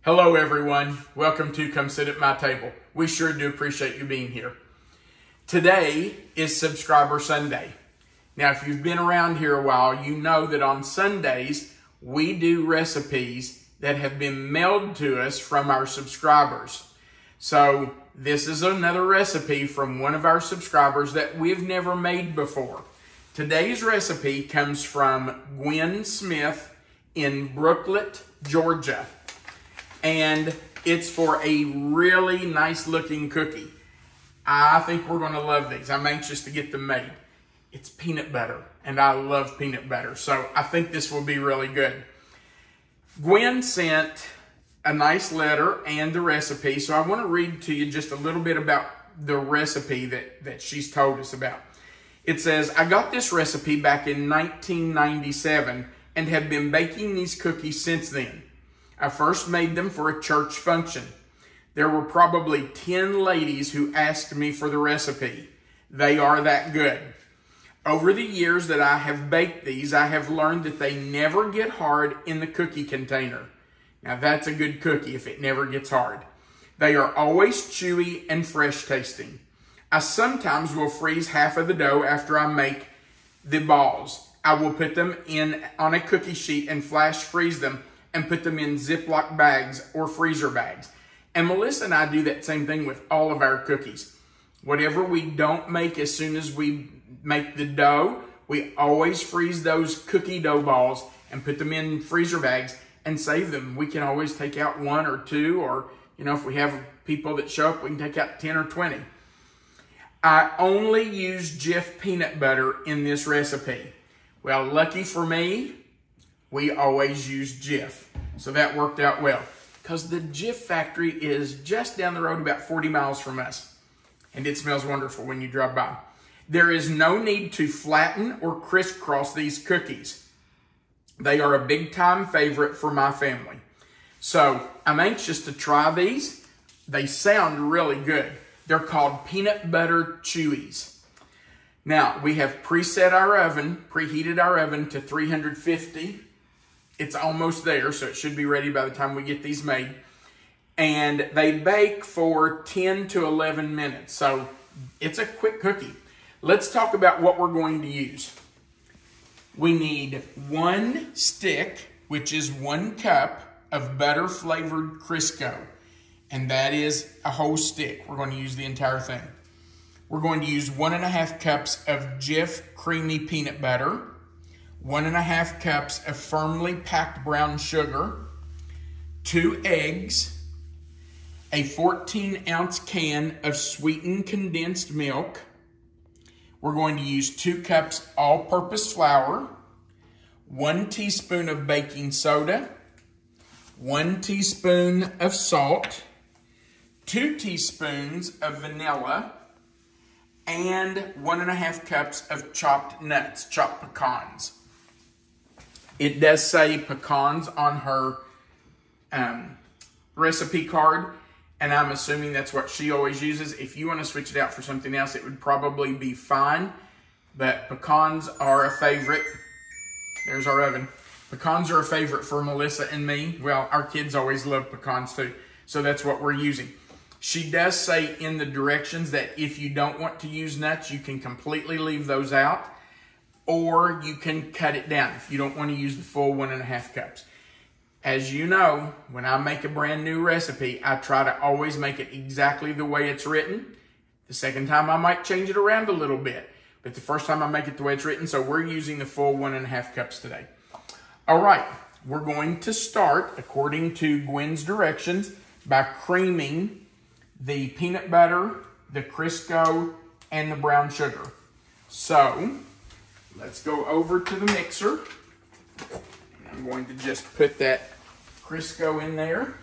Hello everyone, welcome to Come Sit at My Table. We sure do appreciate you being here. Today is Subscriber Sunday. Now if you've been around here a while, you know that on Sundays we do recipes that have been mailed to us from our subscribers. So this is another recipe from one of our subscribers that we've never made before. Today's recipe comes from Gwen Smith in Brooklet, Georgia. And it's for a really nice looking cookie. I think we're going to love these. I'm anxious to get them made. It's peanut butter, and I love peanut butter, so I think this will be really good. Gwen sent a nice letter and the recipe, so I want to read to you just a little bit about the recipe that she's told us about. It says, I got this recipe back in 1997 and have been baking these cookies since then. I first made them for a church function. There were probably 10 ladies who asked me for the recipe. They are that good. Over the years that I have baked these, I have learned that they never get hard in the cookie container. Now that's a good cookie if it never gets hard. They are always chewy and fresh tasting. I sometimes will freeze half of the dough after I make the balls. I will put them in on a cookie sheet and flash freeze them and put them in Ziploc bags or freezer bags. And Melissa and I do that same thing with all of our cookies. Whatever we don't make as soon as we make the dough, we always freeze those cookie dough balls and put them in freezer bags and save them. We can always take out 1 or 2, or if we have people that show up, we can take out 10 or 20. I only use Jif peanut butter in this recipe. Well, lucky for me, we always use Jif. So that worked out well, because the Jif factory is just down the road about 40 miles from us. And it smells wonderful when you drive by. There is no need to flatten or crisscross these cookies. They are a big time favorite for my family. So I'm anxious to try these. They sound really good. They're called peanut butter Chewies. Now we have preheated our oven to 350. It's almost there, so it should be ready by the time we get these made. And they bake for 10 to 11 minutes, so it's a quick cookie. Let's talk about what we're going to use. We need 1 stick, which is 1 cup of butter flavored Crisco. And that is a whole stick. We're going to use the entire thing. We're going to use 1.5 cups of Jif creamy peanut butter, 1.5 cups of firmly packed brown sugar, 2 eggs, a 14-ounce can of sweetened condensed milk. We're going to use 2 cups all-purpose flour, 1 teaspoon of baking soda, 1 teaspoon of salt, 2 teaspoons of vanilla, and 1.5 cups of chopped nuts, chopped pecans. It does say pecans on her recipe card, and I'm assuming that's what she always uses. If you want to switch it out for something else, it would probably be fine, but pecans are a favorite. There's our oven. Pecans are a favorite for Melissa and me. Well, our kids always love pecans too, so that's what we're using. She does say in the directions that if you don't want to use nuts, you can completely leave those out, or you can cut it down if you don't want to use the full 1.5 cups. As you know, when I make a brand new recipe, I try to always make it exactly the way it's written. The second time I might change it around a little bit, but the first time I make it the way it's written, so we're using the full 1.5 cups today. All right, we're going to start, according to Gwen's directions, by creaming the peanut butter, the Crisco, and the brown sugar. So let's go over to the mixer. I'm going to just put that Crisco in there.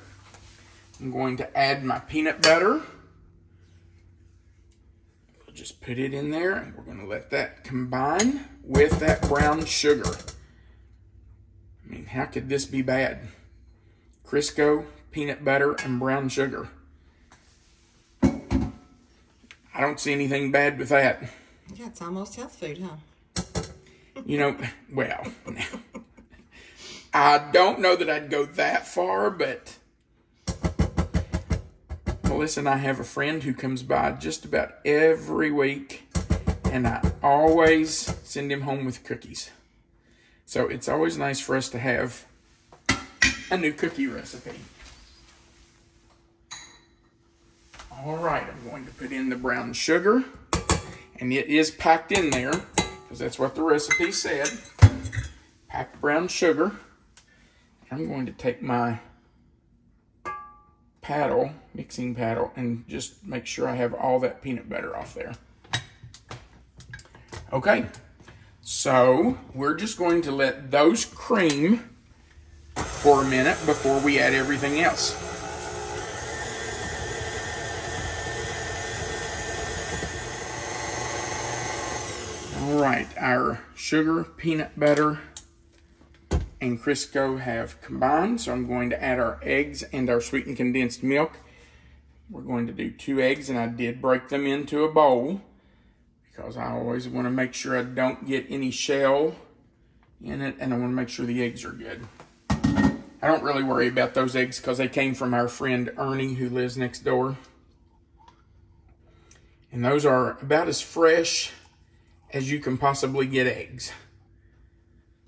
I'm going to add my peanut butter. We'll just put it in there, and we're going to let that combine with that brown sugar. I mean, how could this be bad? Crisco, peanut butter, and brown sugar. I don't see anything bad with that. Yeah, it's almost health food, huh? Well, I don't know that I'd go that far, but Melissa and I have a friend who comes by just about every week, and I always send him home with cookies. So it's always nice for us to have a new cookie recipe. All right, I'm going to put in the brown sugar, and it is packed in there because that's what the recipe said. Packed brown sugar. I'm going to take my paddle, mixing paddle, and just make sure I have all that peanut butter off there. Okay, so we're just going to let those cream for a minute before we add everything else. All right, our sugar, peanut butter, and Crisco have combined, so I'm going to add our eggs and our sweetened condensed milk. We're going to do 2 eggs, and I did break them into a bowl because I always want to make sure I don't get any shell in it, and I want to make sure the eggs are good. I don't really worry about those eggs because they came from our friend Ernie who lives next door. And those are about as fresh as you can possibly get eggs.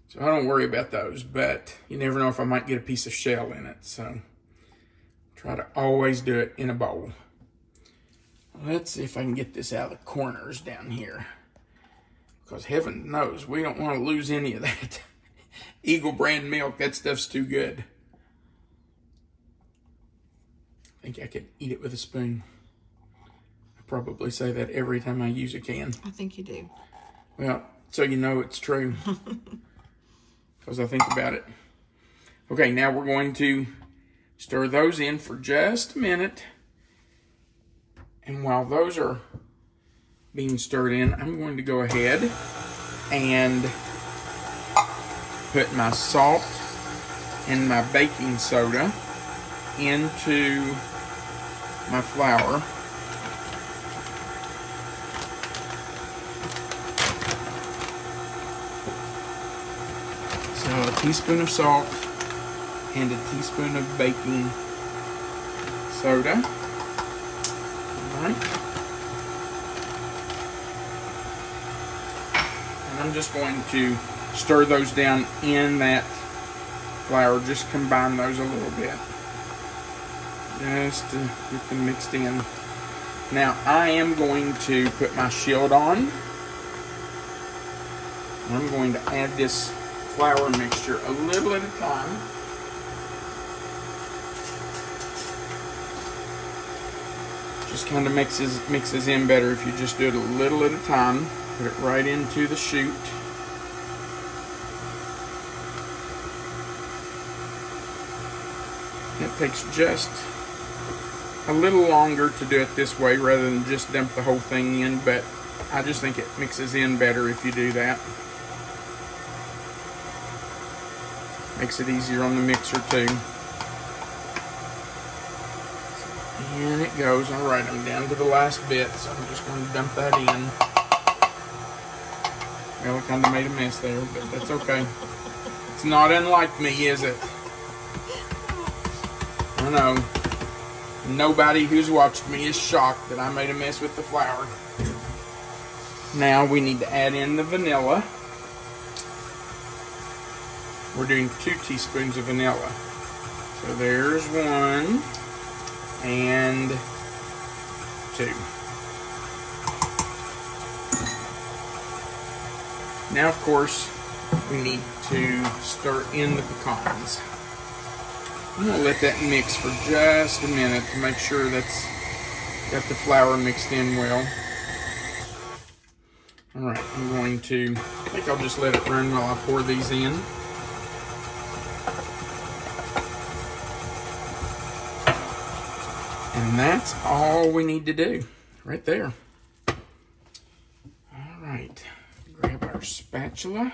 So I don't worry about those, but you never know if I might get a piece of shell in it. So try to always do it in a bowl. Let's see if I can get this out of the corners down here. Because heaven knows we don't want to lose any of that Eagle brand milk. That stuff's too good. I think I could eat it with a spoon. I probably say that every time I use a can. I think you do. Well, so you know it's true. Because I think about it. Okay, now we're going to stir those in for just a minute. And while those are being stirred in, I'm going to go ahead and put my salt and my baking soda into my flour. So a teaspoon of salt and a teaspoon of baking soda. All right. And I'm just going to stir those down in that flour. Just combine those a little bit. Just to get them mixed in. Now I am going to put my shield on. I'm going to add this flour mixture a little at a time. Just kind of mixes in better if you just do it a little at a time. Put it right into the chute. It takes just a little longer to do it this way rather than just dump the whole thing in, but I just think it mixes in better if you do that. Makes it easier on the mixer too. And it goes. All right, I'm down to the last bit, so I'm just going to dump that in. Well, I kind of made a mess there, but that's okay. It's not unlike me, is it? I know. Nobody who's watched me is shocked that I made a mess with the flour. Now we need to add in the vanilla. We're doing 2 teaspoons of vanilla. So there's 1 and 2. Now, of course, we need to stir in the pecans. I'm going to let that mix for just a minute to make sure that's got the flour mixed in well. Alright, I think I'll just let it run while I pour these in. And that's all we need to do, right there. Alright, grab our spatula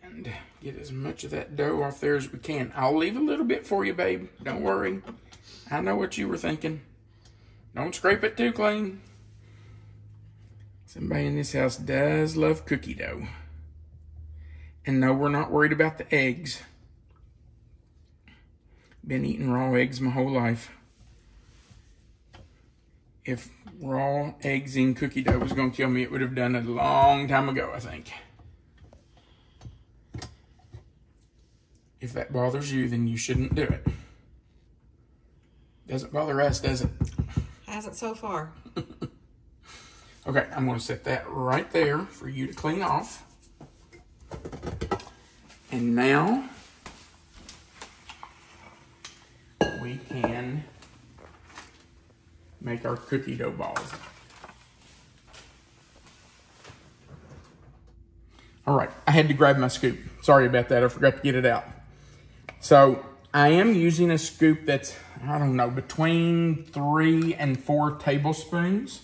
and get as much of that dough off there as we can. I'll leave a little bit for you, babe. Don't worry. I know what you were thinking. Don't scrape it too clean. Somebody in this house does love cookie dough. And no, we're not worried about the eggs. Been eating raw eggs my whole life. If raw eggs in cookie dough was going to kill me, it would have done it a long time ago, I think. If that bothers you, then you shouldn't do it. Doesn't bother us, does it? Hasn't so far. Okay, I'm going to set that right there for you to clean off. And now we can make our cookie dough balls. All right, I had to grab my scoop. Sorry about that, I forgot to get it out. So I am using a scoop that's, I don't know, between 3 and 4 tablespoons.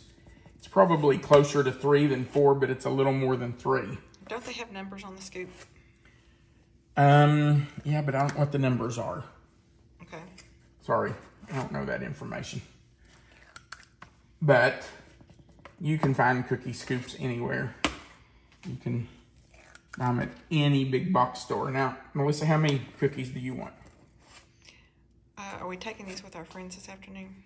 It's probably closer to 3 than 4, but it's a little more than 3. Don't they have numbers on the scoop? Yeah, but I don't know what the numbers are. Okay. Sorry, I don't know that information. But you can find cookie scoops anywhere. You can buy them at any big box store. Now, Melissa, how many cookies do you want? Are we taking these with our friends this afternoon?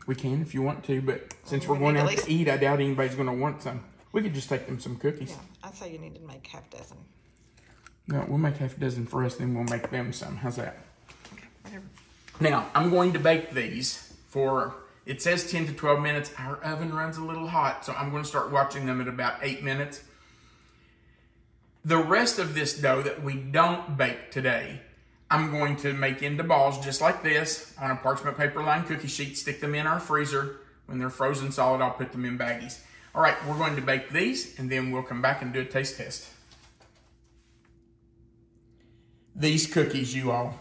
We can if you want to, but since we're going out to eat, I doubt anybody's going to want some. We could just take them some cookies. Yeah, I'd say you need to make half a dozen. No, we'll make half a dozen for us, then we'll make them some. How's that? Okay, whatever. Now, I'm going to bake these for, it says 10 to 12 minutes. Our oven runs a little hot, so I'm going to start watching them at about 8 minutes. The rest of this dough that we don't bake today, I'm going to make into balls just like this on a parchment paper lined cookie sheet, stick them in our freezer. When they're frozen solid, I'll put them in baggies. All right, we're going to bake these, and then we'll come back and do a taste test. These cookies, you all.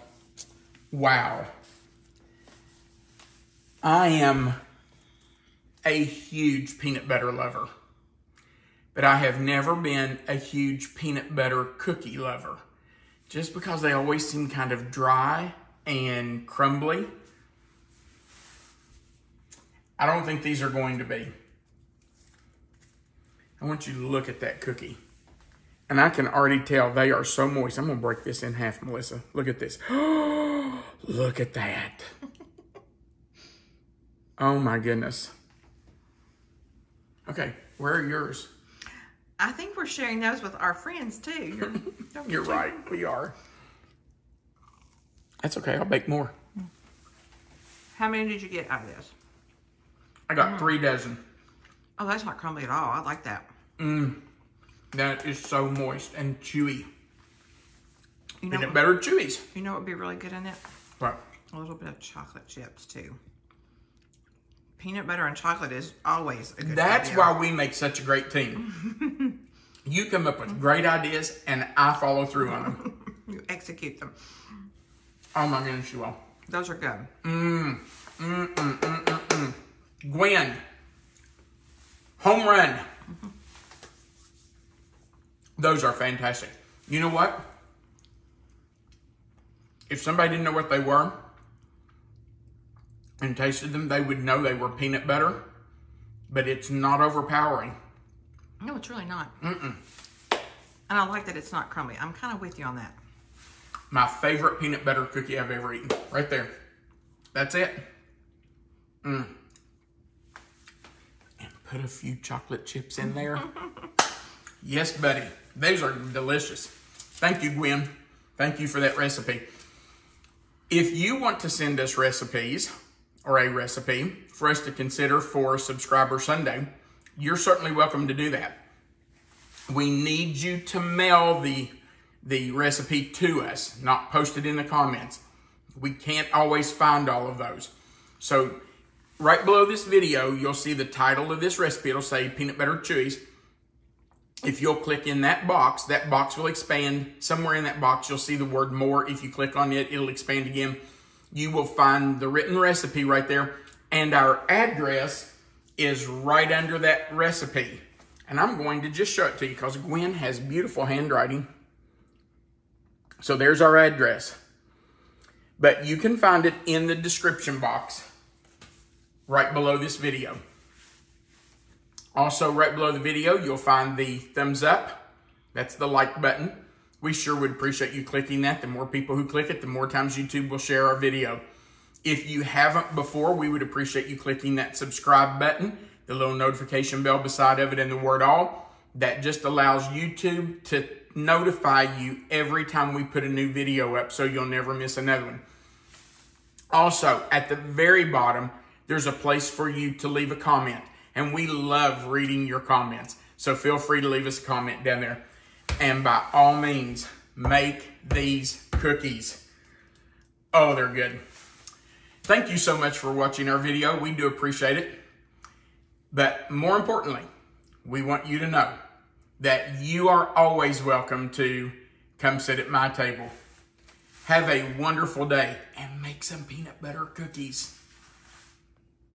Wow. I am a huge peanut butter lover, but I have never been a huge peanut butter cookie lover. Just because they always seem kind of dry and crumbly. I don't think these are going to be. I want you to look at that cookie. And I can already tell they are so moist. I'm going to break this in half, Melissa. Look at this. Look at that. Oh my goodness. Okay, where are yours? I think we're sharing those with our friends too. You're right, we are. That's okay, I'll bake more. How many did you get out of this? I got 3 dozen. Oh, that's not crumbly at all. I like that. That is so moist and chewy. You know, Peanut butter Chewies. You know what would be really good in it? What? A little bit of chocolate chips too. Peanut butter and chocolate is always a good That's idea. why we make such a great team. You come up with great ideas and I follow through on them. You execute them. Oh my goodness, you all. Those are good. Gwen. Home run. Those are fantastic. You know what? If somebody didn't know what they were and tasted them, they would know they were peanut butter, but it's not overpowering. No, it's really not. And I like that it's not crumbly. I'm kind of with you on that. My favorite peanut butter cookie I've ever eaten. Right there. That's it. And put a few chocolate chips in there. Yes, buddy. Those are delicious. Thank you, Gwen. Thank you for that recipe. If you want to send us recipes or a recipe for us to consider for Subscriber Sunday, you're certainly welcome to do that. We need you to mail the recipe to us, not post it in the comments. We can't always find all of those. So right below this video, you'll see the title of this recipe. It'll say peanut butter Chewies. If you'll click in that box will expand. Somewhere in that box, you'll see the word more. If you click on it, it'll expand again. You will find the written recipe right there. And our address is right under that recipe. And I'm going to just show it to you because Gwen has beautiful handwriting. So there's our address. But you can find it in the description box right below this video. Also, right below the video, you'll find the thumbs up. That's the like button. We sure would appreciate you clicking that. The more people who click it, the more times YouTube will share our video. If you haven't before, we would appreciate you clicking that subscribe button, the little notification bell beside of it, and the word all. That just allows YouTube to notify you every time we put a new video up, so you'll never miss another one. Also, at the very bottom, there's a place for you to leave a comment, and we love reading your comments. So feel free to leave us a comment down there. And by all means, make these cookies. Oh, they're good. Thank you so much for watching our video. We do appreciate it. But more importantly, we want you to know that you are always welcome to come sit at my table. Have a wonderful day and make some peanut butter cookies.